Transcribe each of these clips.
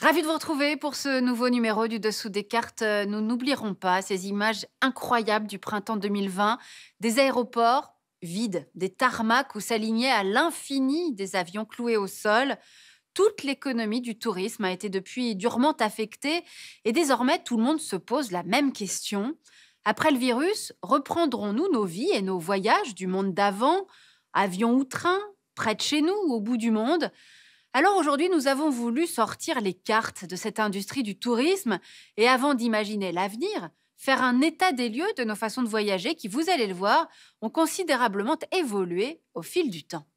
Ravi de vous retrouver pour ce nouveau numéro du Dessous des cartes. Nous n'oublierons pas ces images incroyables du printemps 2020, des aéroports vides, des tarmacs où s'alignaient à l'infini des avions cloués au sol. Toute l'économie du tourisme a été depuis durement affectée et désormais tout le monde se pose la même question. Après le virus, reprendrons-nous nos vies et nos voyages du monde d'avant, avions ou trains, près de chez nous ou au bout du monde? Alors aujourd'hui, nous avons voulu sortir les cartes de cette industrie du tourisme et avant d'imaginer l'avenir, faire un état des lieux de nos façons de voyager qui, vous allez le voir, ont considérablement évolué au fil du temps.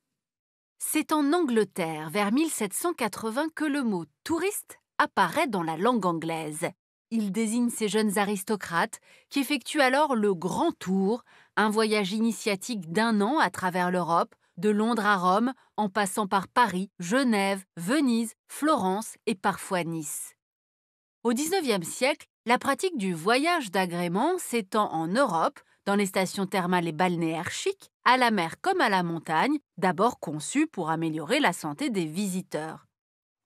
C'est en Angleterre, vers 1780, que le mot touriste apparaît dans la langue anglaise. Il désigne ces jeunes aristocrates qui effectuent alors le Grand Tour, un voyage initiatique d'un an à travers l'Europe, de Londres à Rome, en passant par Paris, Genève, Venise, Florence et parfois Nice. Au XIXe siècle, la pratique du voyage d'agrément s'étend en Europe, dans les stations thermales et balnéaires chics, à la mer comme à la montagne, d'abord conçues pour améliorer la santé des visiteurs.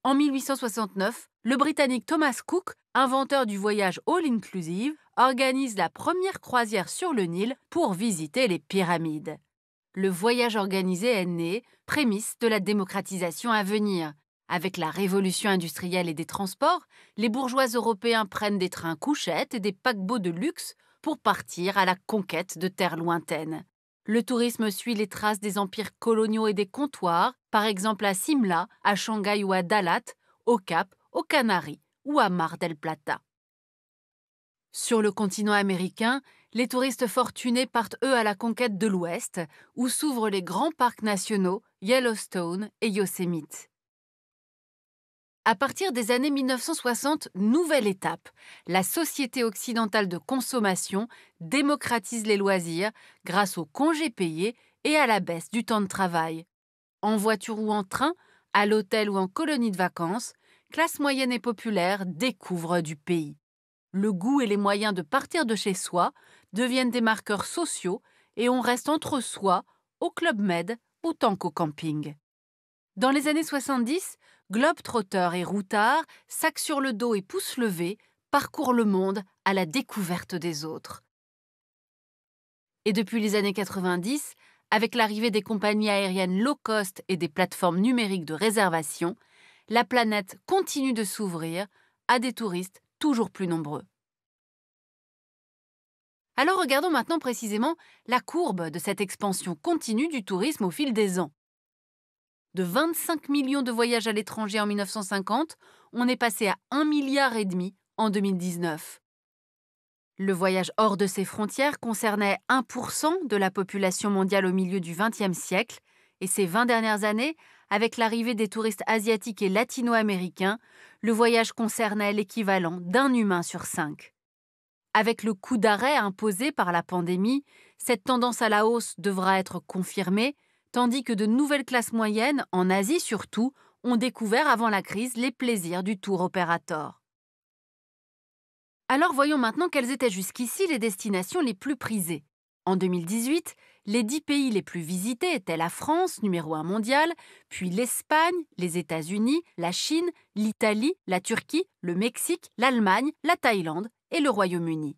En 1869, le Britannique Thomas Cook, inventeur du voyage all-inclusive, organise la première croisière sur le Nil pour visiter les pyramides. Le voyage organisé est né, prémisse de la démocratisation à venir. Avec la révolution industrielle et des transports, les bourgeois européens prennent des trains couchettes et des paquebots de luxe pour partir à la conquête de terres lointaines. Le tourisme suit les traces des empires coloniaux et des comptoirs, par exemple à Simla, à Shanghai ou à Dalat, au Cap, aux Canaries ou à Mar del Plata. Sur le continent américain, les touristes fortunés partent eux à la conquête de l'Ouest, où s'ouvrent les grands parcs nationaux Yellowstone et Yosemite. À partir des années 1960, nouvelle étape. La société occidentale de consommation démocratise les loisirs grâce aux congés payés et à la baisse du temps de travail. En voiture ou en train, à l'hôtel ou en colonie de vacances, classe moyenne et populaire découvrent du pays. Le goût et les moyens de partir de chez soi deviennent des marqueurs sociaux et on reste entre soi, au Club Med autant qu'au camping. Dans les années 70, globetrotters et routards, sac sur le dos et pouce levé, parcourent le monde à la découverte des autres. Et depuis les années 90, avec l'arrivée des compagnies aériennes low cost et des plateformes numériques de réservation, la planète continue de s'ouvrir à des touristes toujours plus nombreux. Alors regardons maintenant précisément la courbe de cette expansion continue du tourisme au fil des ans. De 25 millions de voyages à l'étranger en 1950, on est passé à 1,5 milliard en 2019. Le voyage hors de ses frontières concernait 1% de la population mondiale au milieu du XXe siècle, et ces 20 dernières années, avec l'arrivée des touristes asiatiques et latino-américains, le voyage concernait l'équivalent d'un humain sur 5. Avec le coup d'arrêt imposé par la pandémie, cette tendance à la hausse devra être confirmée, tandis que de nouvelles classes moyennes, en Asie surtout, ont découvert avant la crise les plaisirs du tour operator. Alors voyons maintenant quelles étaient jusqu'ici les destinations les plus prisées. En 2018, les 10 pays les plus visités étaient la France, numéro 1 mondial, puis l'Espagne, les États-Unis, la Chine, l'Italie, la Turquie, le Mexique, l'Allemagne, la Thaïlande et le Royaume-Uni.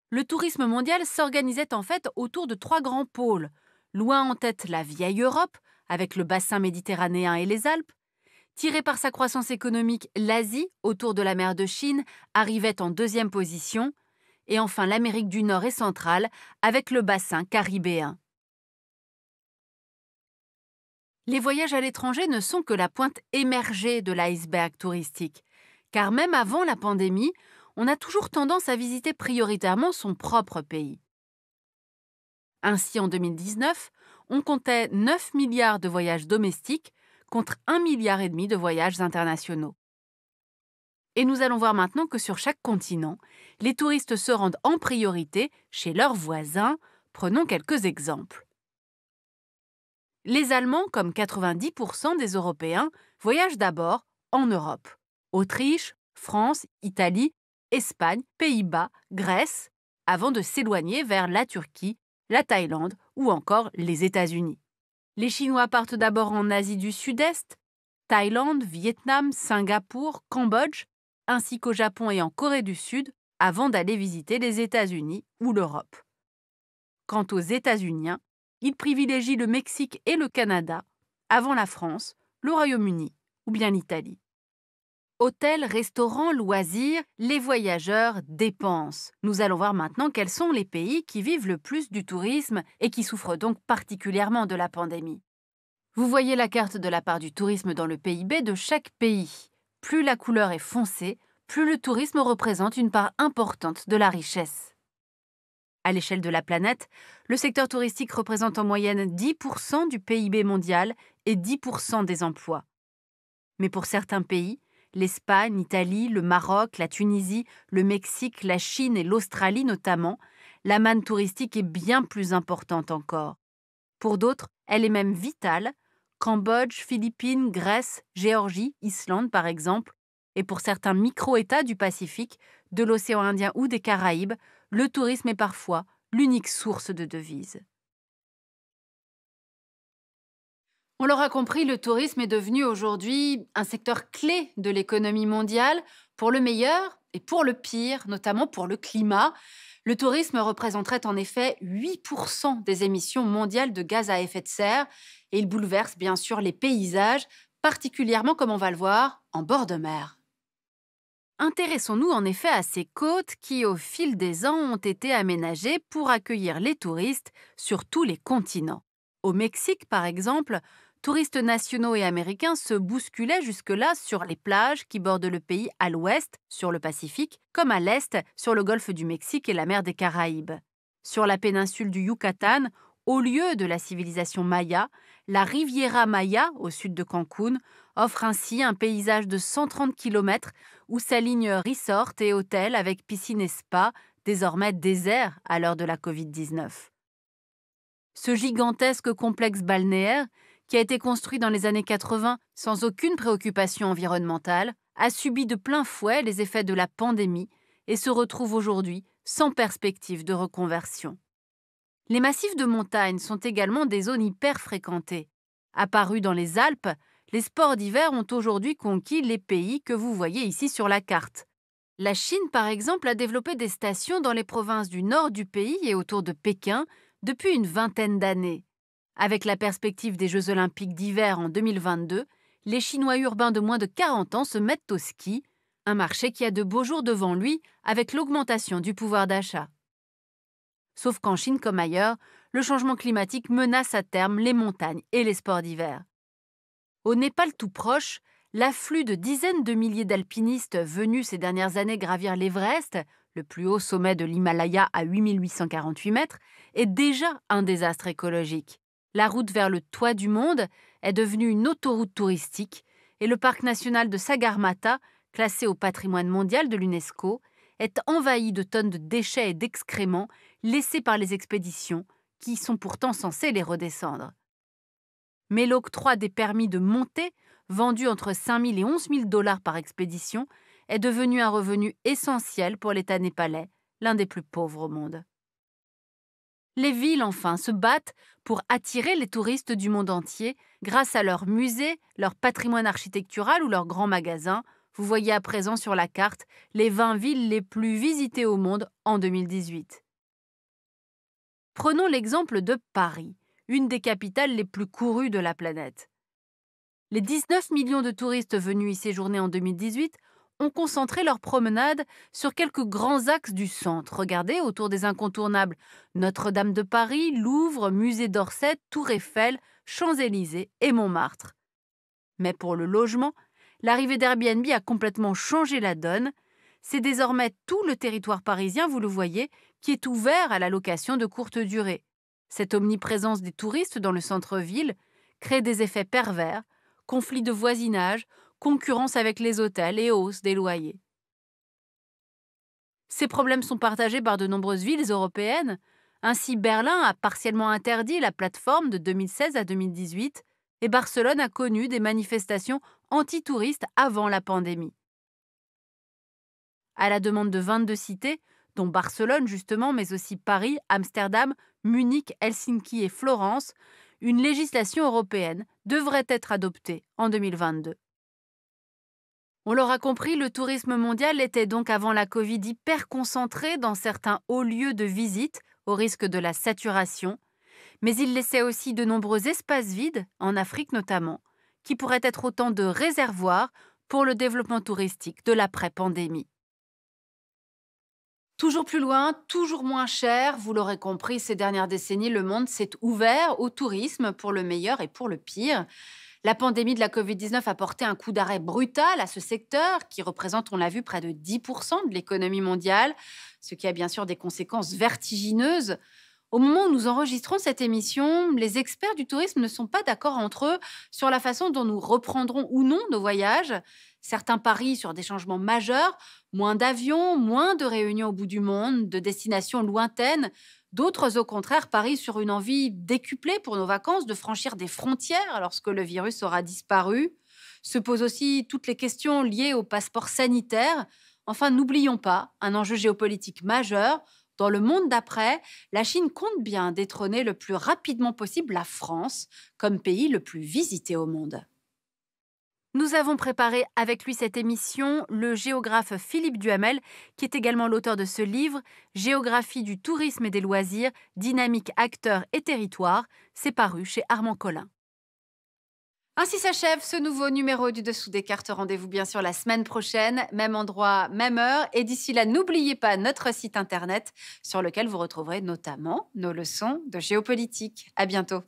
Le tourisme mondial s'organisait en fait autour de 3 grands pôles. Loin en tête la vieille Europe, avec le bassin méditerranéen et les Alpes. Tirée par sa croissance économique, l'Asie, autour de la mer de Chine, arrivait en deuxième position. Et enfin l'Amérique du Nord et centrale, avec le bassin caribéen. Les voyages à l'étranger ne sont que la pointe émergée de l'iceberg touristique. Car même avant la pandémie, on a toujours tendance à visiter prioritairement son propre pays. Ainsi, en 2019, on comptait 9 milliards de voyages domestiques contre 1,5 milliard de voyages internationaux. Et nous allons voir maintenant que sur chaque continent, les touristes se rendent en priorité chez leurs voisins. Prenons quelques exemples. Les Allemands, comme 90% des Européens, voyagent d'abord en Europe. Autriche, France, Italie, Espagne, Pays-Bas, Grèce, avant de s'éloigner vers la Turquie, la Thaïlande ou encore les États-Unis. Les Chinois partent d'abord en Asie du Sud-Est, Thaïlande, Vietnam, Singapour, Cambodge, ainsi qu'au Japon et en Corée du Sud, avant d'aller visiter les États-Unis ou l'Europe. Quant aux États-Uniens, ils privilégient le Mexique et le Canada, avant la France, le Royaume-Uni ou bien l'Italie. Hôtels, restaurants, loisirs, les voyageurs dépensent. Nous allons voir maintenant quels sont les pays qui vivent le plus du tourisme et qui souffrent donc particulièrement de la pandémie. Vous voyez la carte de la part du tourisme dans le PIB de chaque pays. Plus la couleur est foncée, plus le tourisme représente une part importante de la richesse. À l'échelle de la planète, le secteur touristique représente en moyenne 10% du PIB mondial et 10% des emplois. Mais pour certains pays, l'Espagne, l'Italie, le Maroc, la Tunisie, le Mexique, la Chine et l'Australie notamment, la manne touristique est bien plus importante encore. Pour d'autres, elle est même vitale. Cambodge, Philippines, Grèce, Géorgie, Islande par exemple, et pour certains micro-États du Pacifique, de l'océan Indien ou des Caraïbes, le tourisme est parfois l'unique source de devises. On l'aura compris, le tourisme est devenu aujourd'hui un secteur clé de l'économie mondiale, pour le meilleur et pour le pire, notamment pour le climat. Le tourisme représenterait en effet 8% des émissions mondiales de gaz à effet de serre et il bouleverse bien sûr les paysages, particulièrement comme on va le voir en bord de mer. Intéressons-nous en effet à ces côtes qui, au fil des ans, ont été aménagées pour accueillir les touristes sur tous les continents. Au Mexique, par exemple, touristes nationaux et américains se bousculaient jusque-là sur les plages qui bordent le pays à l'ouest, sur le Pacifique, comme à l'est, sur le golfe du Mexique et la mer des Caraïbes. Sur la péninsule du Yucatan, au lieu de la civilisation maya, la Riviera Maya, au sud de Cancún, offre ainsi un paysage de 130 km où s'alignent resorts et hôtels avec piscine et spa, désormais déserts à l'heure de la Covid-19. Ce gigantesque complexe balnéaire, qui a été construit dans les années 80 sans aucune préoccupation environnementale, a subi de plein fouet les effets de la pandémie et se retrouve aujourd'hui sans perspective de reconversion. Les massifs de montagne sont également des zones hyper fréquentées. Apparus dans les Alpes, les sports d'hiver ont aujourd'hui conquis les pays que vous voyez ici sur la carte. La Chine, par exemple, a développé des stations dans les provinces du nord du pays et autour de Pékin depuis une vingtaine d'années. Avec la perspective des Jeux olympiques d'hiver en 2022, les Chinois urbains de moins de 40 ans se mettent au ski, un marché qui a de beaux jours devant lui avec l'augmentation du pouvoir d'achat. Sauf qu'en Chine comme ailleurs, le changement climatique menace à terme les montagnes et les sports d'hiver. Au Népal tout proche, l'afflux de dizaines de milliers d'alpinistes venus ces dernières années gravir l'Everest, le plus haut sommet de l'Himalaya à 8848 mètres, est déjà un désastre écologique. La route vers le toit du monde est devenue une autoroute touristique et le parc national de Sagarmatha, classé au patrimoine mondial de l'UNESCO, est envahi de tonnes de déchets et d'excréments laissés par les expéditions qui sont pourtant censées les redescendre. Mais l'octroi des permis de monter, vendus entre 5 000 et 11 000 $ par expédition, est devenu un revenu essentiel pour l'État népalais, l'un des plus pauvres au monde. Les villes, enfin, se battent pour attirer les touristes du monde entier grâce à leurs musées, leur patrimoine architectural ou leurs grands magasins. Vous voyez à présent sur la carte les 20 villes les plus visitées au monde en 2018. Prenons l'exemple de Paris, une des capitales les plus courues de la planète. Les 19 millions de touristes venus y séjourner en 2018 ont concentré leur promenade sur quelques grands axes du centre. Regardez, autour des incontournables Notre-Dame de Paris, Louvre, Musée d'Orsay, Tour Eiffel, Champs-Élysées et Montmartre. Mais pour le logement, l'arrivée d'Airbnb a complètement changé la donne. C'est désormais tout le territoire parisien, vous le voyez, qui est ouvert à la location de courte durée. Cette omniprésence des touristes dans le centre-ville crée des effets pervers, conflits de voisinage, concurrence avec les hôtels et hausse des loyers. Ces problèmes sont partagés par de nombreuses villes européennes. Ainsi, Berlin a partiellement interdit la plateforme de 2016 à 2018 et Barcelone a connu des manifestations anti-touristes avant la pandémie. À la demande de 22 cités, dont Barcelone justement, mais aussi Paris, Amsterdam, Munich, Helsinki et Florence, une législation européenne devrait être adoptée en 2022. On l'aura compris, le tourisme mondial était donc avant la Covid hyper concentré dans certains hauts lieux de visite, au risque de la saturation. Mais il laissait aussi de nombreux espaces vides, en Afrique notamment, qui pourraient être autant de réservoirs pour le développement touristique de l'après-pandémie. Toujours plus loin, toujours moins cher, vous l'aurez compris, ces dernières décennies, le monde s'est ouvert au tourisme pour le meilleur et pour le pire. La pandémie de la Covid-19 a porté un coup d'arrêt brutal à ce secteur qui représente, on l'a vu, près de 10% de l'économie mondiale, ce qui a bien sûr des conséquences vertigineuses. Au moment où nous enregistrons cette émission, les experts du tourisme ne sont pas d'accord entre eux sur la façon dont nous reprendrons ou non nos voyages. Certains parient sur des changements majeurs, moins d'avions, moins de réunions au bout du monde, de destinations lointaines. D'autres, au contraire, parient sur une envie décuplée pour nos vacances de franchir des frontières lorsque le virus aura disparu. Se posent aussi toutes les questions liées au passeport sanitaire. Enfin, n'oublions pas un enjeu géopolitique majeur. Dans le monde d'après, la Chine compte bien détrôner le plus rapidement possible la France comme pays le plus visité au monde. Nous avons préparé avec lui cette émission le géographe Philippe Duhamel, qui est également l'auteur de ce livre, Géographie du tourisme et des loisirs, dynamique, acteurs et territoires. C'est paru chez Armand Collin. Ainsi s'achève ce nouveau numéro du Dessous des cartes. Rendez-vous bien sûr la semaine prochaine, même endroit, même heure. Et d'ici là, n'oubliez pas notre site internet sur lequel vous retrouverez notamment nos leçons de géopolitique. À bientôt.